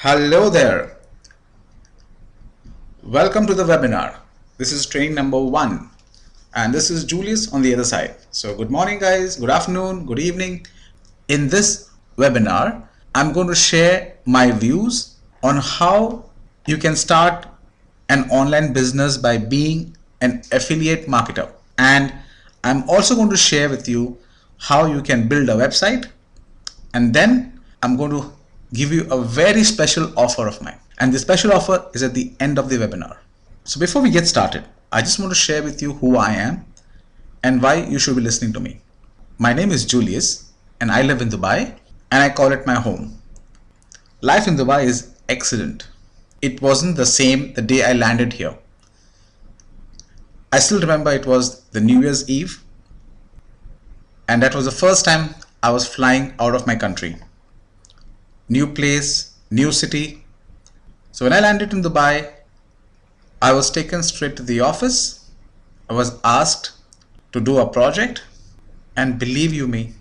Hello there. Welcome to the webinar. This is training number 1 and this is Julius on the other side. So good morning guys, good afternoon, good evening. In this webinar, I'm going to share my views on how you can start an online business by being an affiliate marketer. And I'm also going to share with you how you can build a website, and then I'm going to give you a very special offer of mine. And the special offer is at the end of the webinar. So before we get started, I just want to share with you who I am and why you should be listening to me. My name is Julius and I live in Dubai and I call it my home. Life in Dubai is excellent. It wasn't the same the day I landed here. I still remember it was the New Year's Eve, and that was the first time I was flying out of my country. New place, new city. So when I landed in Dubai, I was taken straight to the office. I was asked to do a project, and believe you me,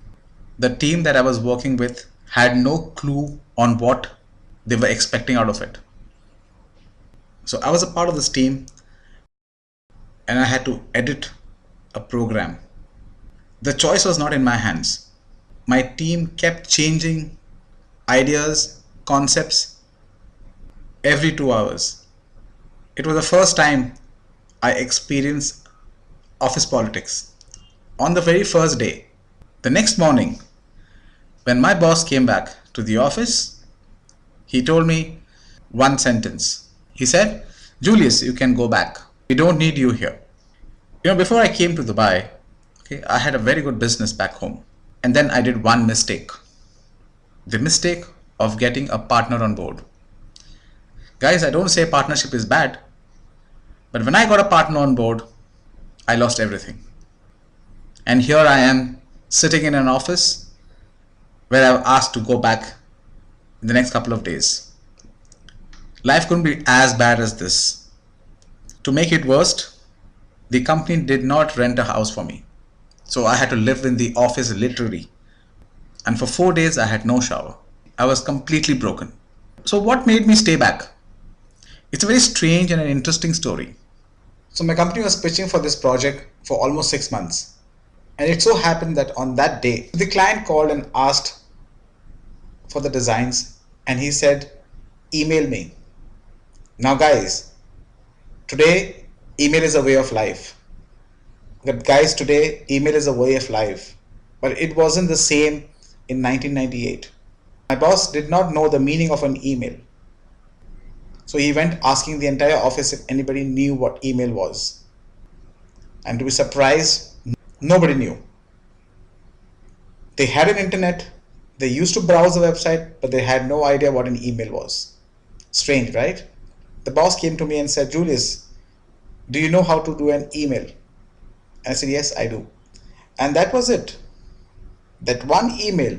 the team that I was working with had no clue on what they were expecting out of it. So I was a part of this team and I had to edit a program. The choice was not in my hands. My team kept changing ideas, concepts every 2 hours. It was the first time I experienced office politics. On the very first day, the next morning, when my boss came back to the office, he told me one sentence. He said, "Julius, you can go back. We don't need you here." Before I came to Dubai, I had a very good business back home. And then I did one mistake. The mistake of getting a partner on board. Guys, I don't say partnership is bad, but when I got a partner on board, I lost everything. And here I am sitting in an office where I've asked to go back in the next couple of days. Life couldn't be as bad as this. To make it worse, the company did not rent a house for me. So I had to live in the office literally. And for 4 days, I had no shower. I was completely broken. So what made me stay back? It's a very strange and an interesting story. So my company was pitching for this project for almost 6 months. And it so happened that on that day, the client called and asked for the designs. And he said, "Email me." Now guys, today email is a way of life. But guys, today email is a way of life. But it wasn't the same in 1998. My boss did not know the meaning of an email. So he went asking the entire office if anybody knew what email was. And to be surprised, nobody knew. They had an internet, they used to browse the website, but they had no idea what an email was. Strange, right? The boss came to me and said, "Julius, do you know how to do an email?" I said, "Yes, I do." And that was it. That one email,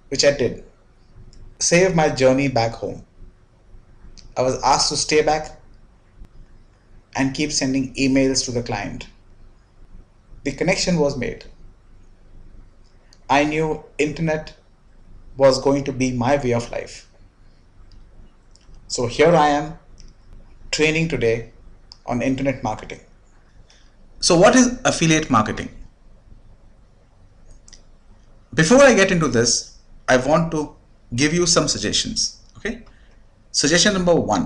which I did, saved my journey back home. I was asked to stay back and keep sending emails to the client. The connection was made. I knew internet was going to be my way of life. So here I am training today on internet marketing. So what is affiliate marketing? Before I get into this, I want to give you some suggestions. Suggestion number 1.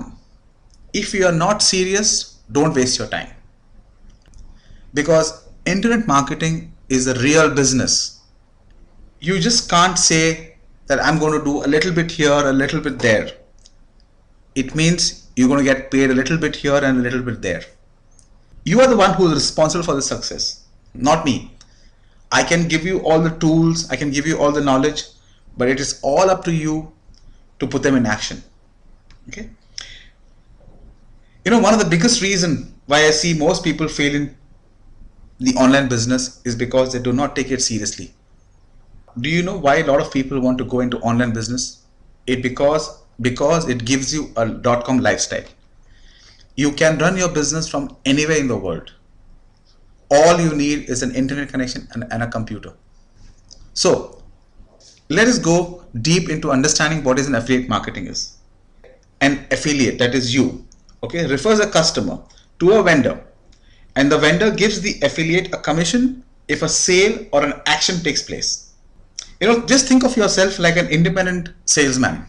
If you are not serious, don't waste your time. Because internet marketing is a real business. You just can't say that I'm going to do a little bit here, a little bit there. It means you're going to get paid a little bit here and a little bit there. You are the one who is responsible for the success, not me. I can give you all the tools, I can give you all the knowledge, but it is all up to you to put them in action. One of the biggest reasons why I see most people fail in the online business is because they do not take it seriously. Do you know why a lot of people want to go into online business? Because it gives you a .com lifestyle. You can run your business from anywhere in the world. All you need is an internet connection and a computer. So let us go deep into understanding what is an affiliate marketing is. An affiliate, that is you, okay, refers a customer to a vendor, and the vendor gives the affiliate a commission if a sale or an action takes place. Just think of yourself like an independent salesman.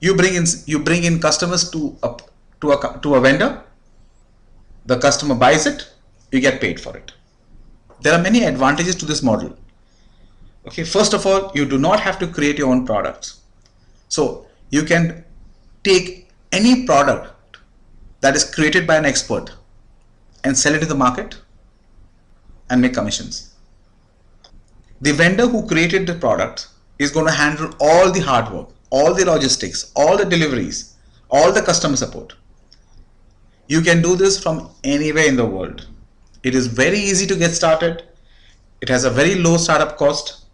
You bring in customers to a vendor. The customer buys it, you get paid for it. There are many advantages to this model. Okay, first of all, you do not have to create your own products. So you can take any product that is created by an expert and sell it to the market and make commissions. The vendor who created the product is going to handle all the hard work, all the logistics, all the deliveries, all the customer support. You can do this from anywhere in the world. It is very easy to get started. It has a very low startup cost.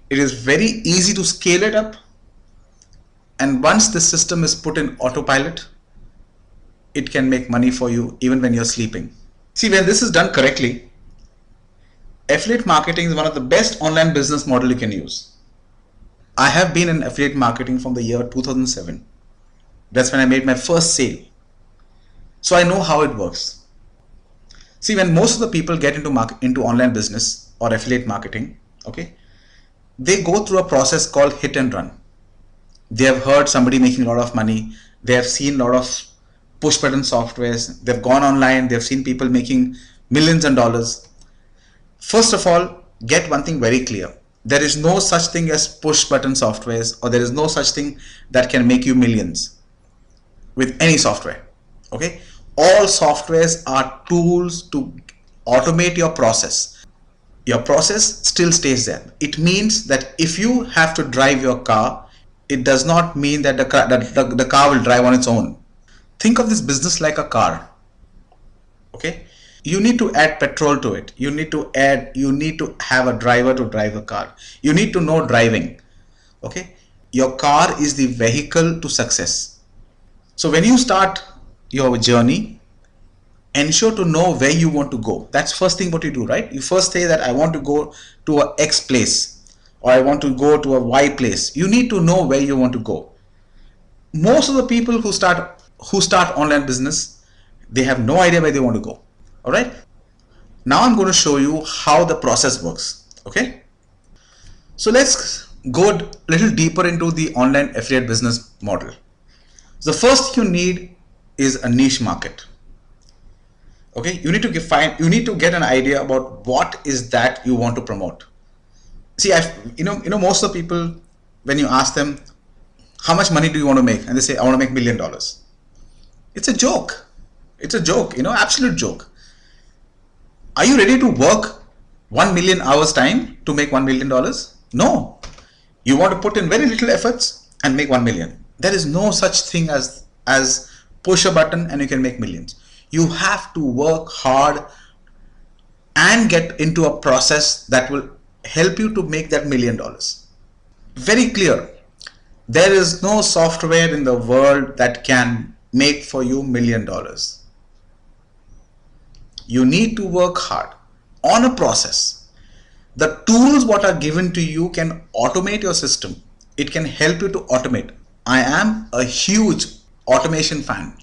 It is very easy to scale it up. And once the system is put in autopilot, it can make money for you even when you're sleeping. See, when this is done correctly, affiliate marketing is one of the best online business model you can use. I have been in affiliate marketing from the year 2007. That's when I made my first sale. So I know how it works. See, when most of the people get into online business or affiliate marketing, okay, they go through a process called hit and run. They have heard somebody making a lot of money. They have seen a lot of push button softwares. They've gone online. They've seen people making millions and dollars. First of all, get one thing very clear. There is no such thing as push button softwares, or there is no such thing that can make you millions with any software. Okay. All softwares are tools to automate your process. Your process still stays there. It means that if you have to drive your car, it does not mean that the car will drive on its own. Think of this business like a car. Okay, you need to add petrol to it. You need to have a driver to drive a car. You need to know driving. Okay, your car is the vehicle to success. So when you start your journey, ensure to know where you want to go. That's first thing what you do, right? You first say that I want to go to a X place, or I want to go to a Y place. You need to know where you want to go. Most of the people who start online business, they have no idea where they want to go. All right. Now I'm going to show you how the process works. Okay. So let's go a little deeper into the online affiliate business model. The first you need is a niche market. Okay, you need to get an idea about what is that you want to promote. See, most of the people, when you ask them how much money do you want to make, and they say I want to make $1 million. It's a joke. It's a joke, absolute joke. Are you ready to work 1 million hours time to make $1 million? No. You want to put in very little efforts and make 1 million. There is no such thing as push a button and you can make millions. You have to work hard and get into a process that will help you to make that $1 million. Very clear. There is no software in the world that can make for you $1 million. You need to work hard on a process. The tools what are given to you can automate your system. It can help you to automate. I am a huge automation fan.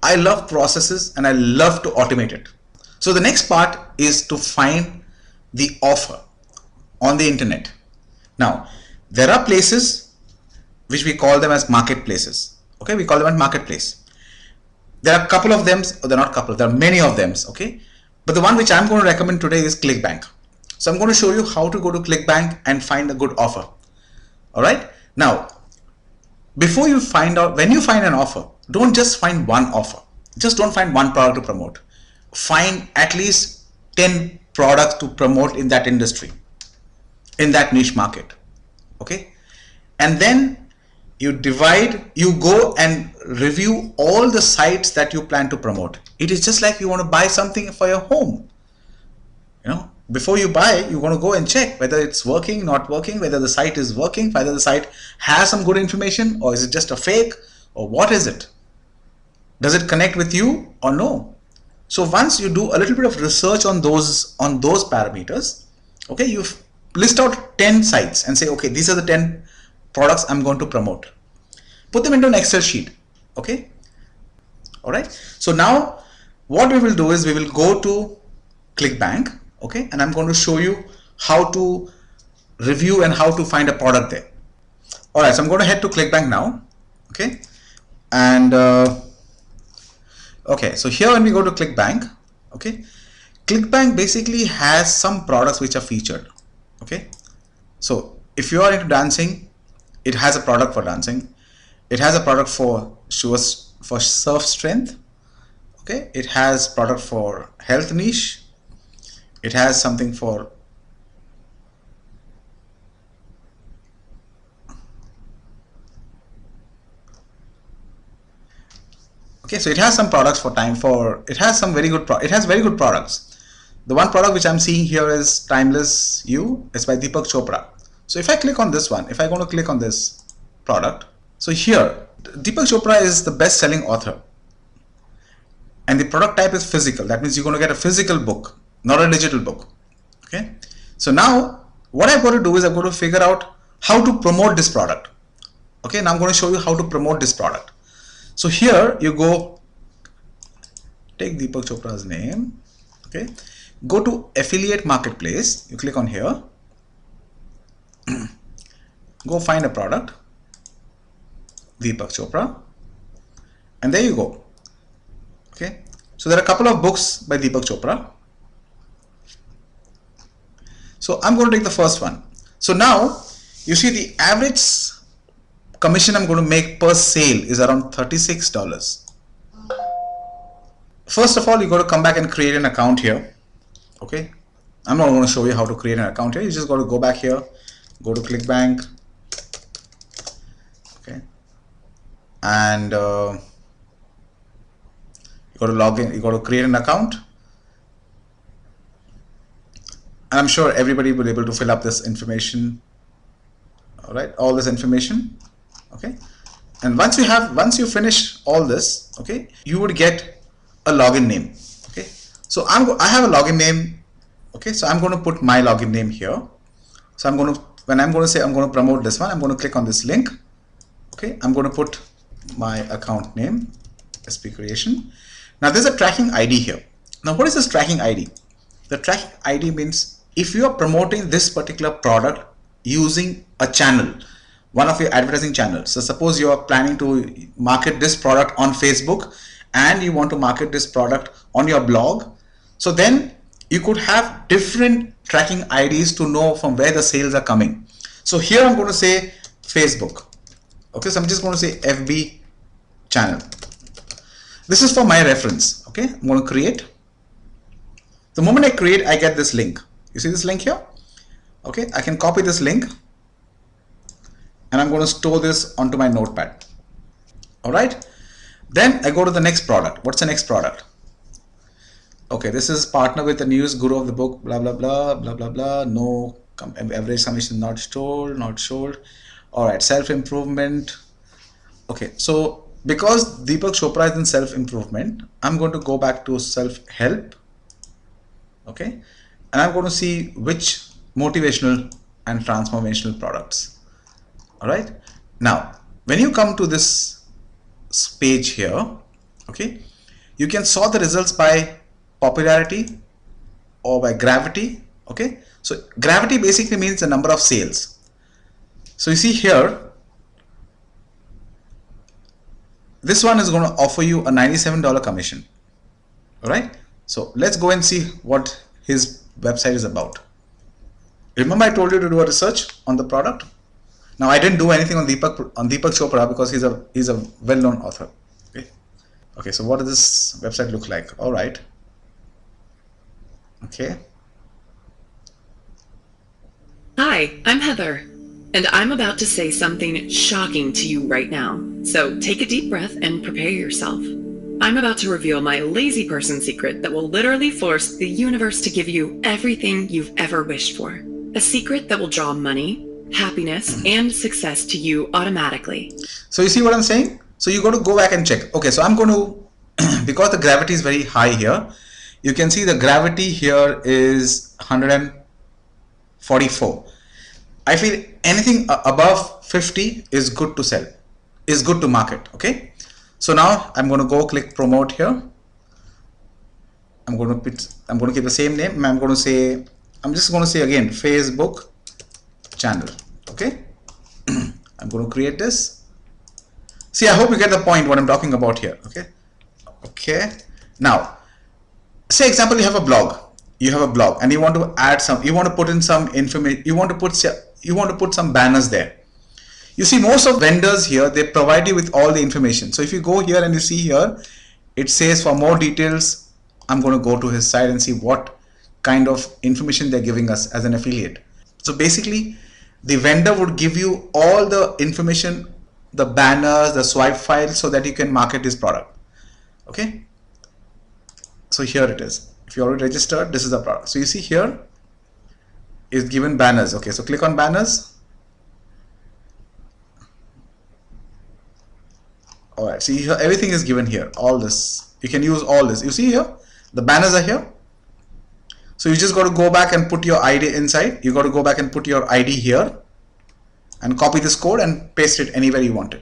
I love processes and I love to automate it. So the next part is to find the offer on the internet. Now, there are places which we call them as marketplaces. Okay, we call them as marketplace. There are a couple of them, or there are not a couple, there are many of them. Okay, but the one which I'm going to recommend today is ClickBank. So I'm going to show you how to go to ClickBank and find a good offer. All right. Now, before you find out, when you find an offer, don't just find one offer. Just don't find one product to promote. Find at least 10 products to promote in that industry, in that niche market. Okay. And then you go and review all the sites that you plan to promote. It is just like you want to buy something for your home. Before you buy, you want to go and check whether it's working, not working, whether the site is working, whether the site has some good information, or is it just a fake, or what is it? Does it connect with you or no? So once you do a little bit of research on those parameters, okay, list out 10 sites and say, okay, these are the 10 products I'm going to promote. Put them into an Excel sheet. Okay. All right. So now what we will do is we will go to ClickBank. Okay. And I'm going to show you how to review and how to find a product there. All right. So I'm going to head to ClickBank now. Okay. And okay. So here when we go to ClickBank, okay, ClickBank basically has some products which are featured. Okay. So if you are into dancing, it has a product for dancing. It has a product for shoes for surf strength. Okay. It has product for health niche. It has something for okay. So it has some products for time for, it has some very good it has very good products. The one product which I'm seeing here is Timeless You. It's by Deepak Chopra. So if I click on this one, if I going to click on this product, so here Deepak Chopra is the best selling author and the product type is physical. That means you're going to get a physical book, not a digital book. Okay. So now what I've got to do is I've got to figure out how to promote this product. Okay. Now I'm going to show you how to promote this product. So here you go, take Deepak Chopra's name. Okay. Go to affiliate marketplace. You click on here. Go find a product, Deepak Chopra, and there you go. Okay. So there are a couple of books by Deepak Chopra. So I'm going to take the first one. So now you see the average commission I'm going to make per sale is around $36. First of all, you got to come back and create an account here. Okay. I'm not going to show you how to create an account here. You just got to go back here, go to ClickBank. Okay. And you got to log in, you got to create an account. And I'm sure everybody will be able to fill up this information. All right, all this information. Okay. And once you finish all this, okay, you would get a login name. Okay. So I have a login name. Okay. So I'm going to put my login name here. So when I'm going to say I'm going to promote this one, I'm going to click on this link. Okay. I'm going to put my account name, SP Creation. Now there's a tracking ID here. Now what is this tracking ID? The tracking ID means if you are promoting this particular product using a channel, one of your advertising channels. So suppose you are planning to market this product on Facebook and you want to market this product on your blog. So then you could have different tracking IDs to know from where the sales are coming. So here I'm going to say Facebook. Okay, so I'm just going to say FB channel. This is for my reference. Okay, I'm going to create. The moment I create, I get this link. You see this link here? Okay, I can copy this link and I'm going to store this onto my notepad. All right. Then I go to the next product. What's the next product? Okay, this is partner with the news guru of the book, blah, blah, blah, blah, blah, blah. No average commission not sold, not sold. All right, self-improvement. Okay, so because Deepak Chopra is in self-improvement, I'm going to go back to self-help. Okay, and I'm going to see which motivational and transformational products. All right, now when you come to this page here, okay, you can sort the results by popularity or by gravity. Okay, so gravity basically means the number of sales. So you see here, this one is going to offer you a $97 commission. All right, so let's go and see what his website is about. Remember I told you to do a research on the product. Now I didn't do anything on Deepak Chopra because he's a well-known author. Okay. Okay, so what does this website look like? All right. Okay. Hi, I'm Heather, and I'm about to say something shocking to you right now. So take a deep breath and prepare yourself. I'm about to reveal my lazy person secret that will literally force the universe to give you everything you've ever wished for. A secret that will draw money, happiness, and success to you automatically. So you see what I'm saying? So you got to go back and check. Okay, so I'm going to, because the gravity is very high here, you can see the gravity here is 105 44. I feel anything above 50 is good to sell, is good to market. Okay, so now I'm going to go click promote here. I'm going to keep the same name. I'm just going to say again Facebook channel. Okay, I'm going to create this. See, I hope you get the point what I'm talking about here. Okay, now say example, you have a blog and you want to add some, you want to put in some information, you want to put some banners there. You see, most of vendors here, they provide you with all the information. So if you go here and you see here, it says for more details, I'm going to go to his site and see what kind of information they're giving us as an affiliate. So basically, the vendor would give you all the information, the banners, the swipe files, so that you can market this product. Okay. So here it is. If you already registered, this is the product. So you see here is given banners. Okay. So click on banners. All right. See here, everything is given here. All this, you can use all this. You see here, the banners are here. So you just got to go back and put your ID inside. You got to go back and put your ID here and copy this code and paste it anywhere you want it.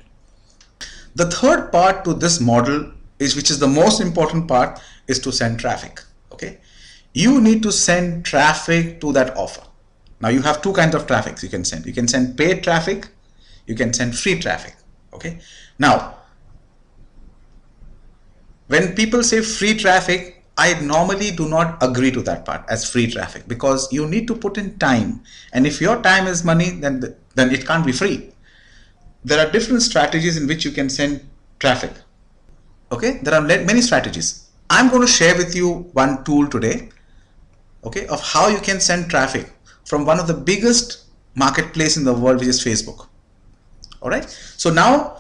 The third part to this model is, which is the most important part, is to send traffic. Okay. You need to send traffic to that offer. Now you have two kinds of traffics you can send. You can send paid traffic. You can send free traffic. Okay. Now, when people say free traffic, I normally do not agree to that part as free traffic, because you need to put in time, and if your time is money, then it can't be free. There are different strategies in which you can send traffic. Okay, there are many strategies. I'm going to share with you one tool today, okay, of how you can send traffic from one of the biggest marketplace in the world, which is Facebook. All right. So now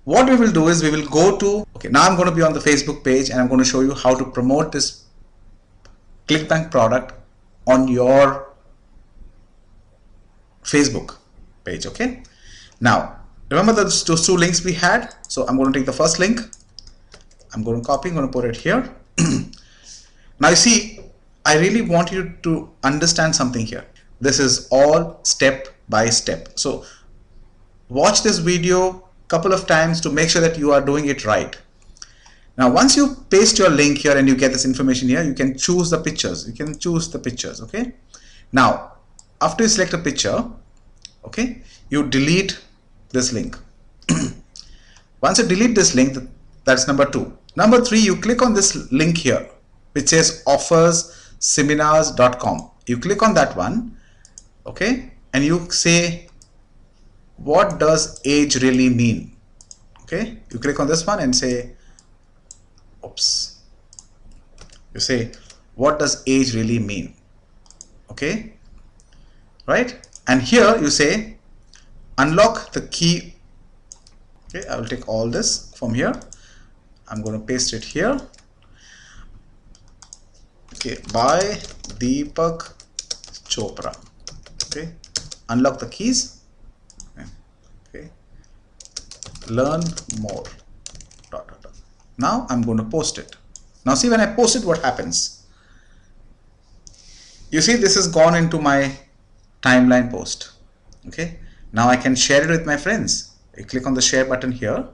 what we will do is we will go to, okay, now I'm going to be on the Facebook page and I'm going to show you how to promote this ClickBank product on your Facebook page. Okay. Now, remember those two links we had. So I'm going to take the first link. I'm going to copy, I'm going to put it here. Now you see, I really want you to understand something here. This is all step by step. So watch this video couple of times to make sure that you are doing it right. Now, once you paste your link here and you get this information here, you can choose the pictures. You can choose the pictures. Okay. Now, after you select a picture, okay, you delete this link. Once you delete this link, that's number 2. Number 3, you click on this link here, which says offersseminars.com. You click on that one. Okay. And you say, what does age really mean? Okay, you click on this one and say, oops, you say, what does age really mean? Okay, right? And here you say, unlock the key. Okay, I will take all this from here. I'm going to paste it here. Okay, by Deepak Chopra. Okay, unlock the keys. Okay, learn more. Now I'm going to post it. Now see, when I post it, what happens? You see, this has gone into my timeline post. Okay, now I can share it with my friends. I click on the share button here.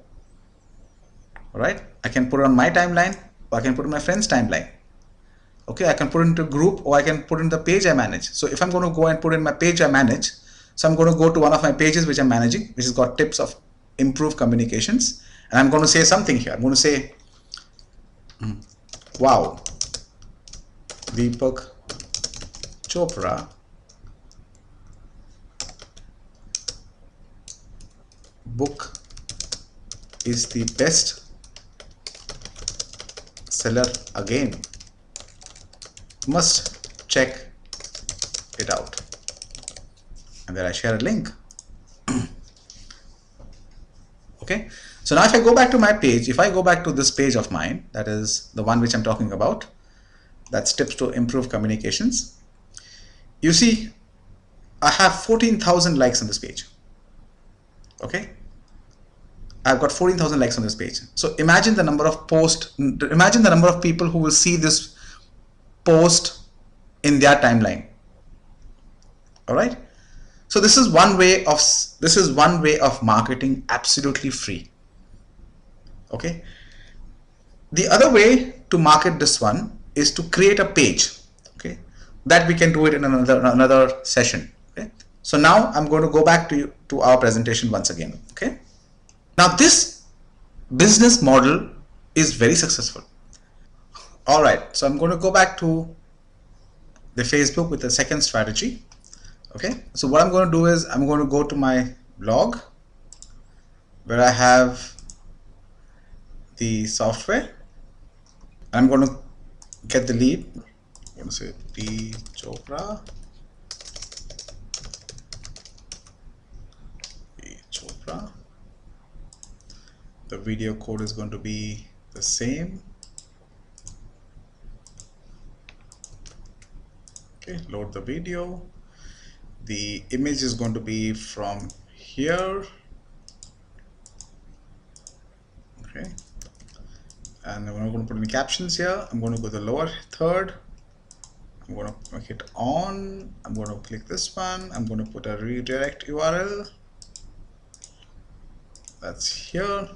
All right, I can put it on my timeline, or I can put it on my friend's timeline. Okay, I can put it into a group, or I can put it in the page I manage. So if I'm going to go and put in my page I manage, so I'm going to go to one of my pages which I'm managing, which has got tips of improved communications, and I'm going to say something here. I'm going to say, wow, Deepak Chopra book is the best seller again. Must check it out. And then I share a link. Okay, so now if I go back to my page, if I go back to this page of mine, that is the one which I'm talking about, that's tips to improve communications. You see, I have 14,000 likes on this page. Okay, I've got 14,000 likes on this page. So imagine the number of imagine the number of people who will see this post in their timeline. All right. So this is one way of marketing absolutely free. Okay. The other way to market this one is to create a page. Okay. That we can do it in another session. Okay. So now I'm going to go back to our presentation once again. Okay. Now this business model is very successful. All right. So I'm going to go back to the Facebook with the second strategy. Okay. So what I'm going to do is I'm going to go to my blog where I have the software. I'm going to get the lead. I'm going to say P. Chopra. P. Chopra. The video code is going to be the same. Okay, load the video. The image is going to be from here. Okay. And I'm going to put in the captions here. I'm going to go to the lower third. I'm going to make it on. I'm going to click this one. I'm going to put a redirect URL. That's here.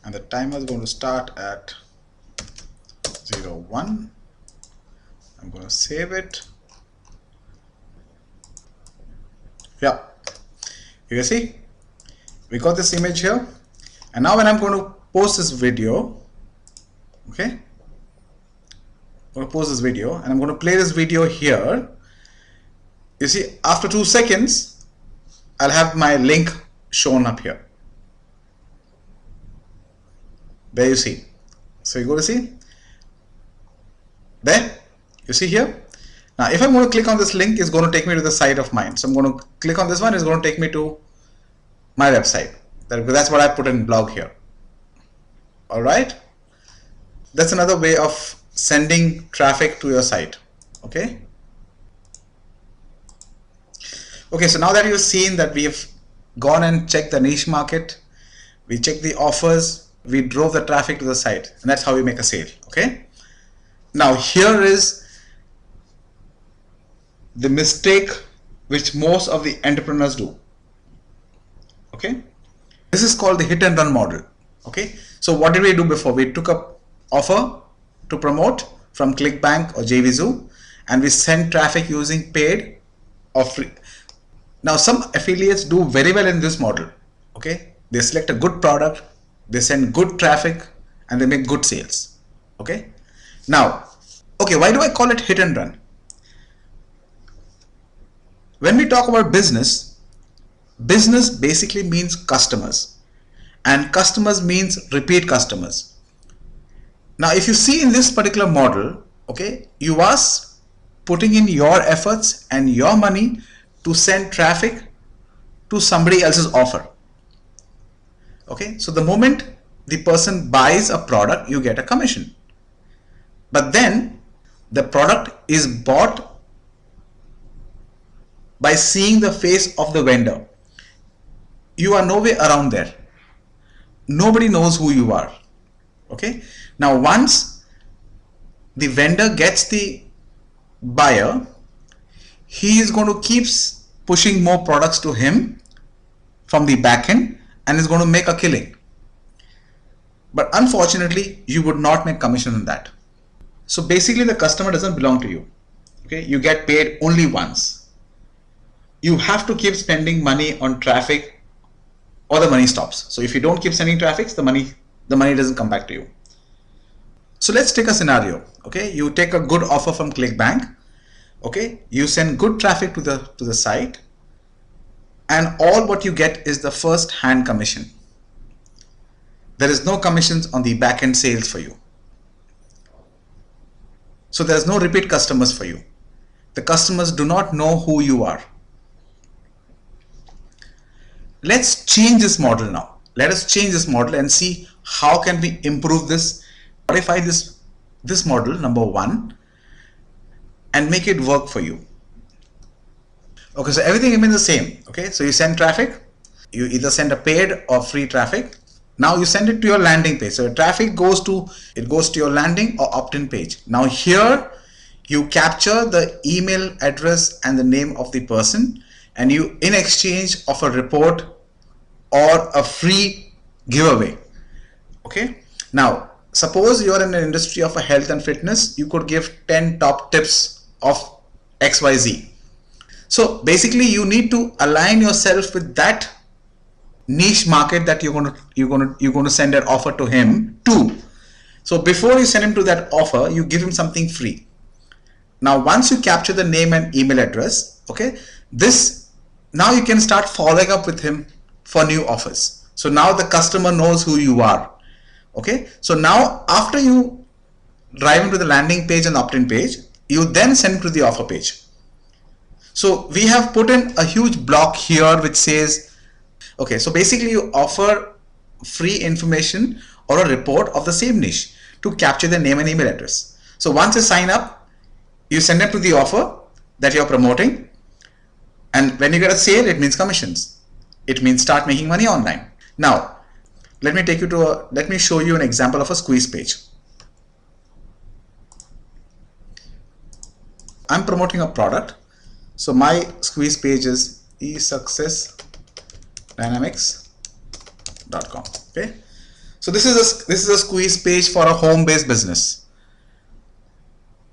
And the timer is going to start at 01. I'm going to save it. Yeah. You can see we got this image here. And now when I'm going to post this video, okay, I'm going to post this video and I'm going to play this video here. You see, after 2 seconds, I'll have my link shown up here. There you see. So you go to see. There, you see here. Now, if I'm going to click on this link, it's going to take me to the site of mine. So I'm going to click on this one. It's going to take me to my website. That's what I put in blog here. All right. That's another way of sending traffic to your site. Okay. Okay. So now that you've seen that we have gone and checked the niche market, we checked the offers, we drove the traffic to the site, and that's how we make a sale. Okay. Now here is the mistake which most of the entrepreneurs do. Okay. This is called the hit and run model. Okay. So what did we do before? We took a offer to promote from ClickBank or JVZoo and we sent traffic using paid or free. Now some affiliates do very well in this model. Okay. They select a good product, they send good traffic and they make good sales. Okay. Now, okay, why do I call it hit and run? When we talk about business, business basically means customers, and customers means repeat customers. Now, if you see in this particular model, okay, you are putting in your efforts and your money to send traffic to somebody else's offer. Okay, so the moment the person buys a product, you get a commission. But then the product is bought by seeing the face of the vendor. You are no way around there. Nobody knows who you are. Okay. Now, once the vendor gets the buyer, he is going to keep pushing more products to him from the back end and is going to make a killing. But unfortunately, you would not make commission on that. So basically, the customer doesn't belong to you. Okay. You get paid only once. You have to keep spending money on traffic or the money stops. So if you don't keep sending traffic, the money doesn't come back to you. So let's take a scenario. Okay, you take a good offer from ClickBank. Okay, you send good traffic to the site, and all what you get is the first hand commission. There is no commissions on the back end sales for you. So there's no repeat customers for you. The customers do not know who you are. Let's change this model now. Let us change this model and see how can we improve this, modify this model, number one, and make it work for you. Okay, so everything remains the same. Okay, so you send traffic, you either send a paid or free traffic. Now you send it to your landing page. So traffic goes to your landing or opt-in page. Now here you capture the email address and the name of the person, and you, in exchange of a report or a free giveaway. Okay. Now, suppose you're in an industry of a health and fitness, you could give 10 top tips of XYZ. So basically you need to align yourself with that niche market that you're going to send an offer to him to. So before you send him to that offer, you give him something free. Now once you capture the name and email address, okay, now you can start following up with him for new offers. So now the customer knows who you are. Okay, so now after you drive him to the landing page and opt-in page, you then send him to the offer page. So we have put in a huge block here which says, okay, so basically you offer free information or a report of the same niche to capture the name and email address. So once you sign up, you send them to the offer that you're promoting, and when you get a sale, it means commissions. It means start making money online. Now, let me show you an example of a squeeze page. I'm promoting a product. So my squeeze page is esuccessdynamics.com. Okay. So this is a squeeze page for a home-based business.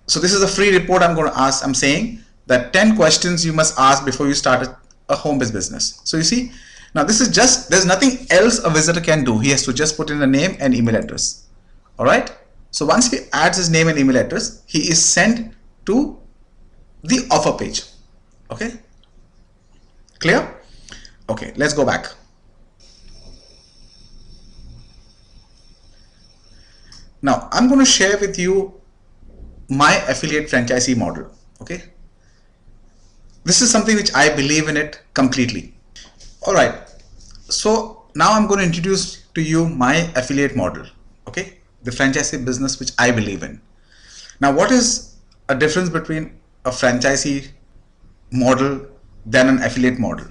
So this is a free report I'm saying that 10 questions you must ask before you start a home-based business. So you see, now this is there's nothing else a visitor can do. He has to just put in a name and email address. All right. So once he adds his name and email address, he is sent to the offer page. Okay. Clear? Okay, let's go back. Now I'm going to share with you my affiliate franchisee model. Okay. This is something which I believe in it completely. All right. So now I'm going to introduce to you my affiliate model. Okay. The franchisee business which I believe in. Now, what is a difference between a franchisee model than an affiliate model?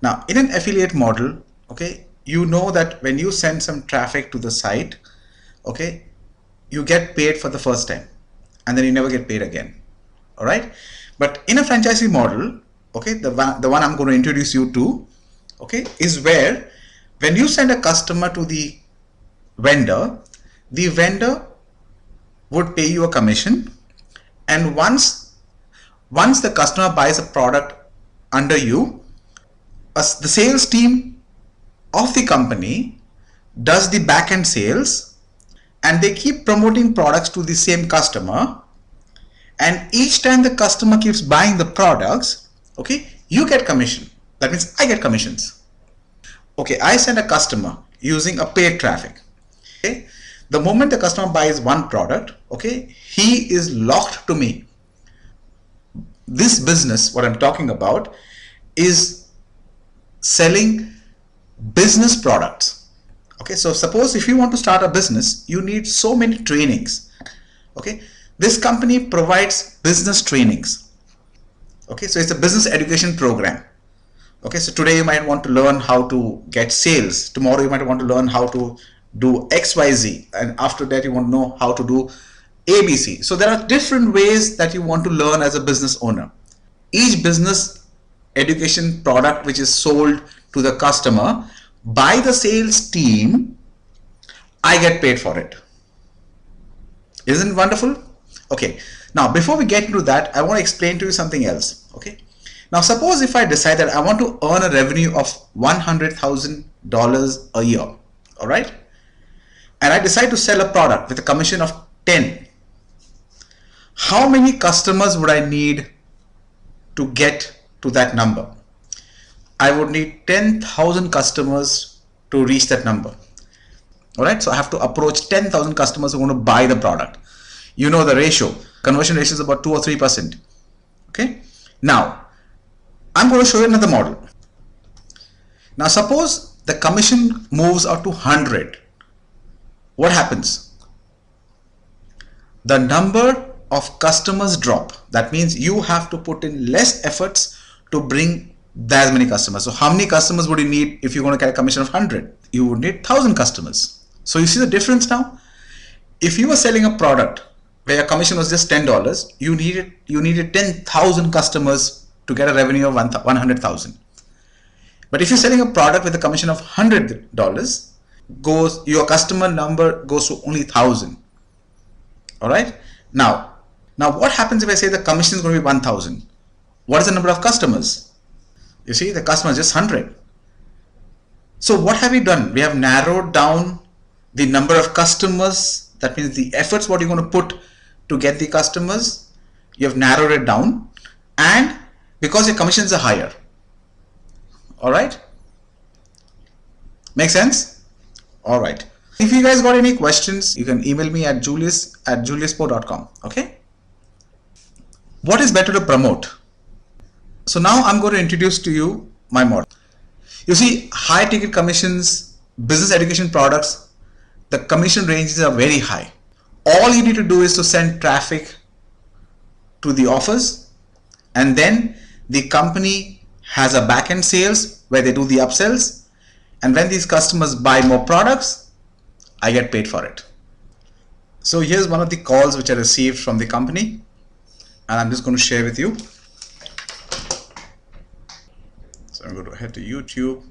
Now, in an affiliate model, okay, you know that when you send some traffic to the site, okay, you get paid for the first time and then you never get paid again. All right. But in a franchisee model, okay, the one I'm going to introduce you to, okay, is where when you send a customer to the vendor would pay you a commission, and once the customer buys a product under you, the sales team of the company does the back-end sales, and they keep promoting products to the same customer, and each time the customer keeps buying the products, okay, you get commission. That means I get commissions. Okay, I send a customer using a paid traffic. Okay, the moment the customer buys one product, okay, he is locked to me. This business, what I'm talking about, is selling business products. Okay, so suppose if you want to start a business, you need so many trainings. Okay, this company provides business trainings. Okay, so it's a business education program. Okay, so today you might want to learn how to get sales. Tomorrow you might want to learn how to do XYZ, and after that you want to know how to do ABC. So there are different ways that you want to learn as a business owner. Each business education product which is sold to the customer by the sales team, I get paid for it. Isn't it wonderful? Okay, now before we get into that, I want to explain to you something else. Okay, now suppose if I decide that I want to earn a revenue of $100,000 a year, all right, and I decide to sell a product with a commission of 10. How many customers would I need to get to that number? I would need 10,000 customers to reach that number. All right, so I have to approach 10,000 customers who want to buy the product. You know the ratio, conversion ratio is about 2 or 3%. Okay, now I'm going to show you another model. Now suppose the commission moves out to 100. What happens? The number of customers drop. That means you have to put in less efforts to bring as many customers. So how many customers would you need if you're going to get a commission of 100? You would need 1,000 customers. So you see the difference now? If you were selling a product where your commission was just $10, you needed 10,000 customers to get a revenue of 100,000. But if you're selling a product with a commission of $100, your customer number goes to only 1,000. All right. Now what happens if I say the commission is going to be 1,000? What is the number of customers? You see, the customer is just 100. So what have we done? We have narrowed down the number of customers. That means the efforts what you're going to put to get the customers, you have narrowed it down, and because your commissions are higher. All right. Make sense? All right. If you guys got any questions, you can email me at julius@juliuspo.com. Okay. What is better to promote? So now I'm going to introduce to you my model. You see, high ticket commissions, business education products, the commission ranges are very high. All you need to do is to send traffic to the offers, and then the company has a back-end sales where they do the upsells, and when these customers buy more products, I get paid for it. So here's one of the calls which I received from the company, and I'm just going to share with you. So I'm going to head to YouTube,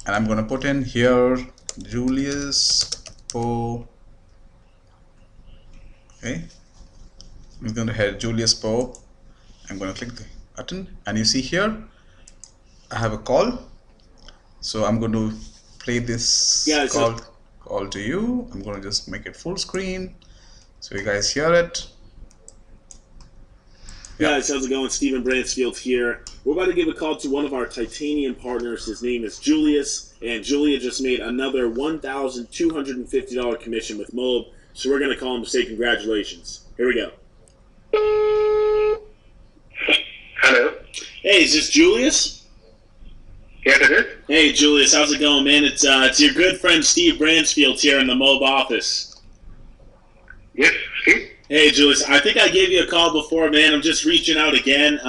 and I'm going to put in here Julius Po. Okay, I'm going to head Julius Po. I'm going to click the button, and you see here I have a call. So I'm going to play this call to you. I'm going to just make it full screen so you guys hear it. Guys, how's it going? Stephen Bransfield here. We're about to give a call to one of our Titanium partners. His name is Julius, and Julia just made another $1,250 commission with Mob. So we're going to call him to say congratulations. Here we go. Hello. Hey, is this Julius? Yes, it is. Hey, Julius, how's it going, man? It's your good friend Steve Bransfield here in the Mob office. Yes, Steve. Hey, Julius, I think I gave you a call before, man. I'm just reaching out again.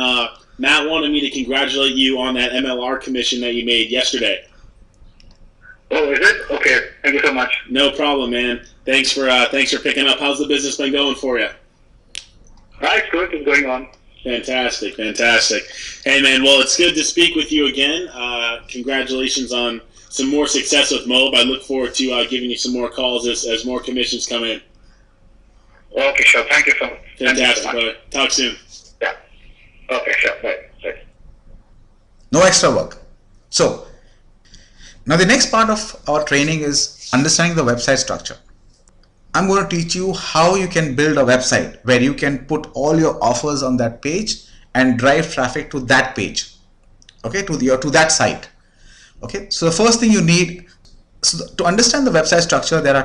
Matt wanted me to congratulate you on that MLR commission that you made yesterday. Oh, is it? Okay. Thank you so much. No problem, man. Thanks for picking up. How's the business been going for you? It's good. It's going on. Fantastic. Hey, man, well, it's good to speak with you again. Congratulations on some more success with Mob. I look forward to giving you some more calls as more commissions come in. Okay, sure. Thank you so much. Fantastic, brother. Talk soon. Yeah. Okay, sure. Bye. No extra work. So now the next part of our training is understanding the website structure. I'm going to teach you how you can build a website where you can put all your offers on that page and drive traffic to that page. Okay, to that site. Okay, so the first thing you need, to understand the website structure, there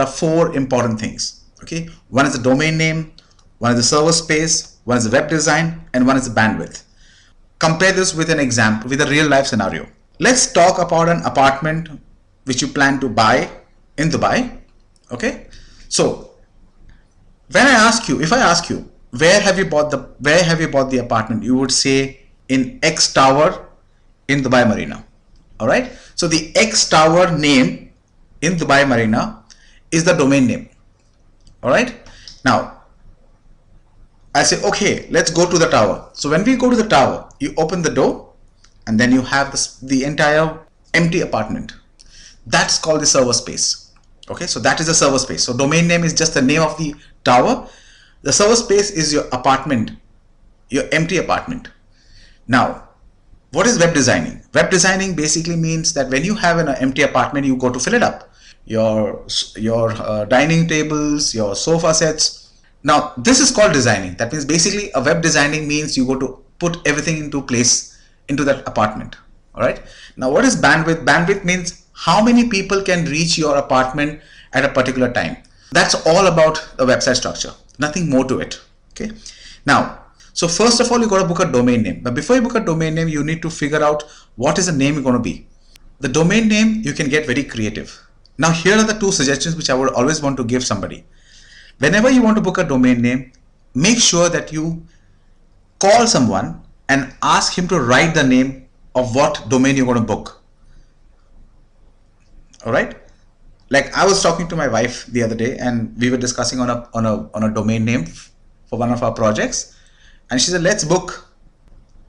are four important things. Okay, one is the domain name, one is the server space, one is the web design, and one is the bandwidth. Compare this with an example, with a real life scenario. Let's talk about an apartment which you plan to buy in Dubai. Okay, so if I ask you where have you bought the apartment, you would say in X Tower in Dubai Marina. All right, so the X Tower name in Dubai Marina is the domain name. All right, now I say, okay, let's go to the tower. So when we go to the tower, you open the door and then you have the entire empty apartment. That's called the server space. Okay, so that is the server space. So domain name is just the name of the tower. The server space is your apartment, your empty apartment. Now, what is web designing? Web designing basically means that when you have an empty apartment, you go to fill it up. Your dining tables, your sofa sets. Now, this is called designing. That means basically a web designing means you go to put everything into place into that apartment. All right. Now, what is bandwidth? Bandwidth means how many people can reach your apartment at a particular time. That's all about the website structure. Nothing more to it. Okay. Now, so first of all, you got to book a domain name. But before you book a domain name, you need to figure out what is the name you're going to be. The domain name, you can get very creative. Now, here are the two suggestions which I would always want to give somebody. Whenever you want to book a domain name, make sure that you call someone and ask him to write the name of what domain you're going to book. All right. Like I was talking to my wife the other day, and we were discussing on a domain name for one of our projects, and she said, let's book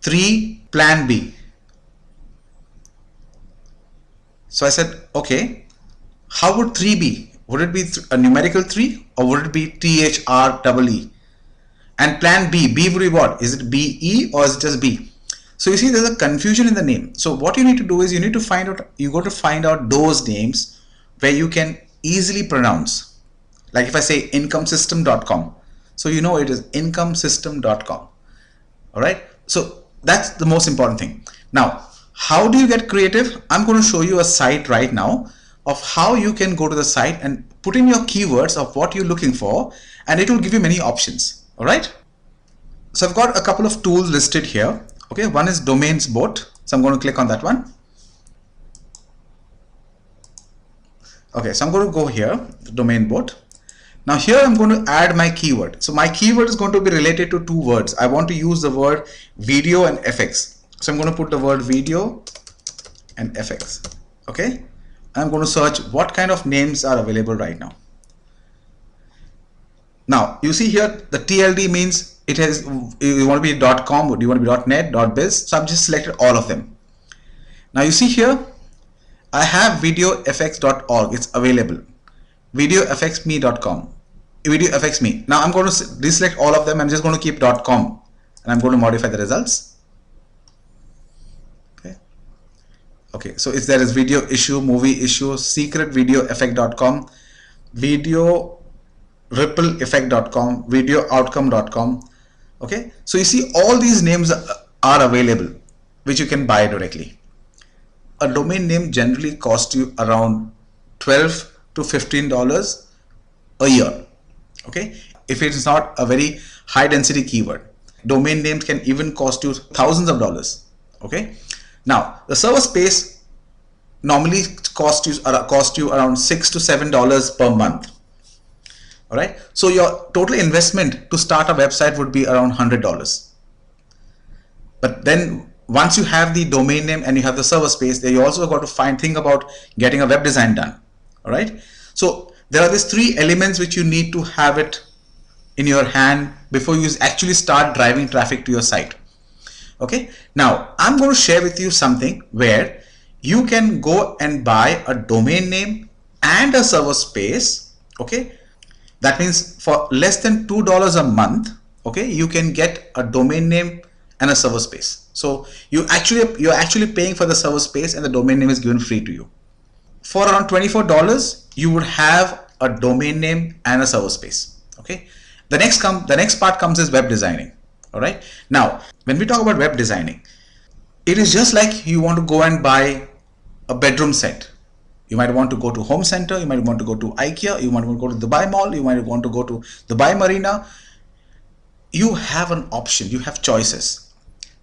3 plan B. So I said, okay, how would 3 be? Would it be a numerical 3 or would it be THREE? And plan B, B would be what? Is it BE or is it just B? So you see there's a confusion in the name. So what you need to do is you need to find out, you got to find out those names where you can easily pronounce. Like if I say incomesystem.com, so you know it is incomesystem.com. All right. So that's the most important thing. Now, how do you get creative? I'm going to show you a site right now of how you can go to the site and put in your keywords of what you're looking for, and it will give you many options. All right. So I've got a couple of tools listed here. Okay. One is domains bot. So I'm going to click on that one. Okay. So I'm going to go here, the domain bot. Now here I'm going to add my keyword. So my keyword is going to be related to 2 words. I want to use the word video and FX. So I'm going to put the word video and FX. Okay. I'm going to search what kind of names are available right now. Now you see here the TLD means it has, you want to be .com, or do you want to be .net, .biz? So I've just selected all of them. Now you see here I have videofx.org. It's available. Videofxme.com. Videofxme. Now I'm going to deselect all of them. I'm just going to keep .com and I'm going to modify the results. Okay, so there is video issue, movie issue, secret video effect.com, video ripple effect.com, video outcome.com. Okay, so you see all these names are available which you can buy directly. A domain name generally costs you around $12 to $15 a year. Okay, if it is not a very high density keyword, domain names can even cost you thousands of dollars. Okay. Now, the server space normally cost you around $6 to $7 per month. All right. So your total investment to start a website would be around $100. But then once you have the domain name and you have the server space, then you also got to think about getting a web design done. All right. So there are these 3 elements which you need to have it in your hand before you actually start driving traffic to your site. Okay, now I'm going to share with you something where you can go and buy a domain name and a server space. Okay, that means for less than $2 a month, okay, you can get a domain name and a server space. So you're actually paying for the server space and the domain name is given free to you. For around $24, you would have a domain name and a server space. Okay, the next part comes is web designing. All right. Now, when we talk about web designing, it is just like you want to go and buy a bedroom set. You might want to go to Home Center. You might want to go to IKEA. You might want to go to Dubai Mall. You might want to go to Dubai Marina. You have an option. You have choices.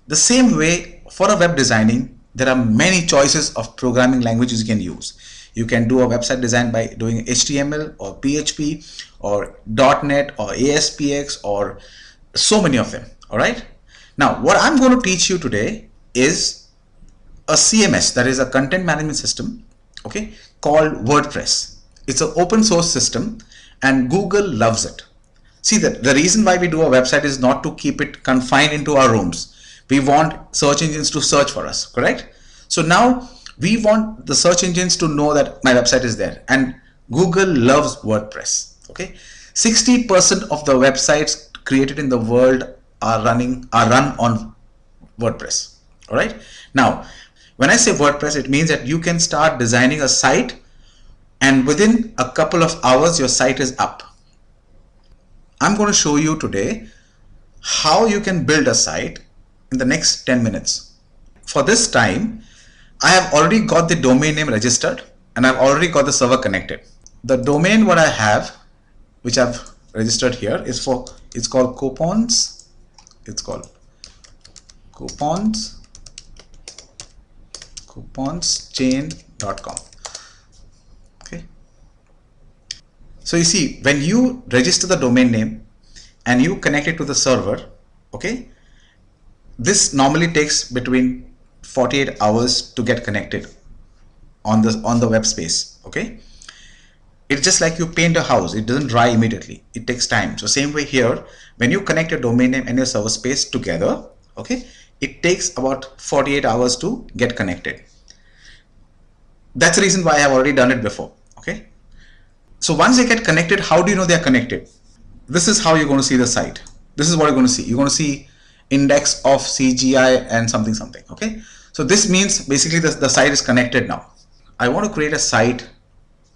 The same way for a web designing, there are many choices of programming languages you can use. You can do a website design by doing HTML or PHP or .NET or ASPX or so many of them. All right. Now, what I'm going to teach you today is a CMS, that is a content management system, okay, called WordPress. It's an open source system and Google loves it. See, that the reason why we do a website is not to keep it confined into our rooms. We want search engines to search for us, correct? So now we want the search engines to know that my website is there, and Google loves WordPress. Okay, 60% of the websites created in the world are run on WordPress. All right. Now, when I say WordPress, it means that you can start designing a site and within a couple of hours your site is up. I'm going to show you today how you can build a site in the next 10 minutes. For this time, I have already got the domain name registered and I've already got the server connected. The domain what I have, which I've registered here, is it's called coupons. It's called couponschain.com. Okay. So you see, when you register the domain name and you connect it to the server, okay, this normally takes between 48 hours to get connected on the web space. Okay. It's just like you paint a house. It doesn't dry immediately. It takes time. So same way here, when you connect your domain name and your server space together, okay, it takes about 48 hours to get connected. That's the reason why I have already done it before. Okay. So once they get connected, how do you know they are connected? This is how you're going to see the site. This is what you're going to see. You're going to see index of CGI and something. Okay. So this means basically the site is connected now. I want to create a site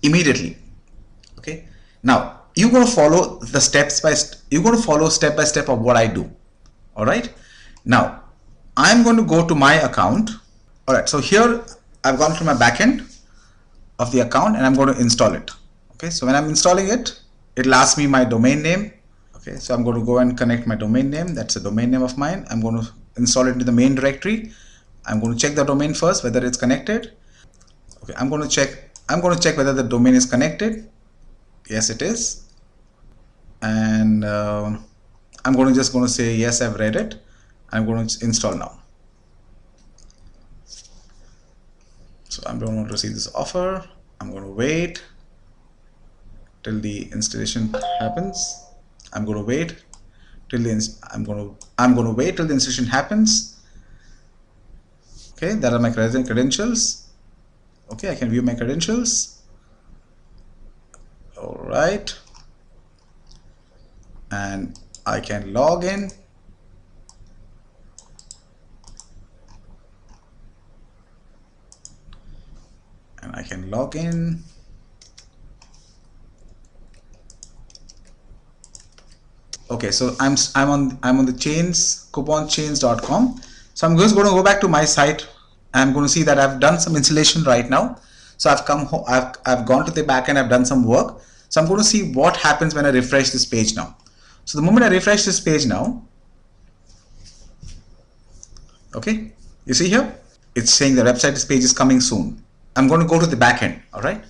immediately. Okay. Now you're going to follow the steps by you're going to follow step by step of what I do. All right. Now I'm going to go to my account. All right. So here I've gone to my backend of the account and I'm going to install it. Okay. So when I'm installing it, it'll ask me my domain name. Okay. So I'm going to go and connect my domain name. That's a domain name of mine. I'm going to install it into the main directory. I'm going to check the domain first, whether it's connected. Okay. I'm going to check whether the domain is connected. Yes, it is. And I'm going to say yes, I've read it. I'm going to install now. So I'm going to receive this offer. I'm going to wait till the installation happens. I'm going to wait till the installation happens. Okay, that are my credentials. Okay, I can view my credentials. All right, and I can log in. And I can log in. Okay, so I'm on the chains, couponchains.com. So I'm just going to go back to my site. I'm going to see that I've done some installation right now. So I've come home, I've gone to the backend, I've done some work. So I'm going to see what happens when I refresh this page now. So the moment I refresh this page now, okay, you see here, it's saying the website page is coming soon. I'm going to go to the backend. All right.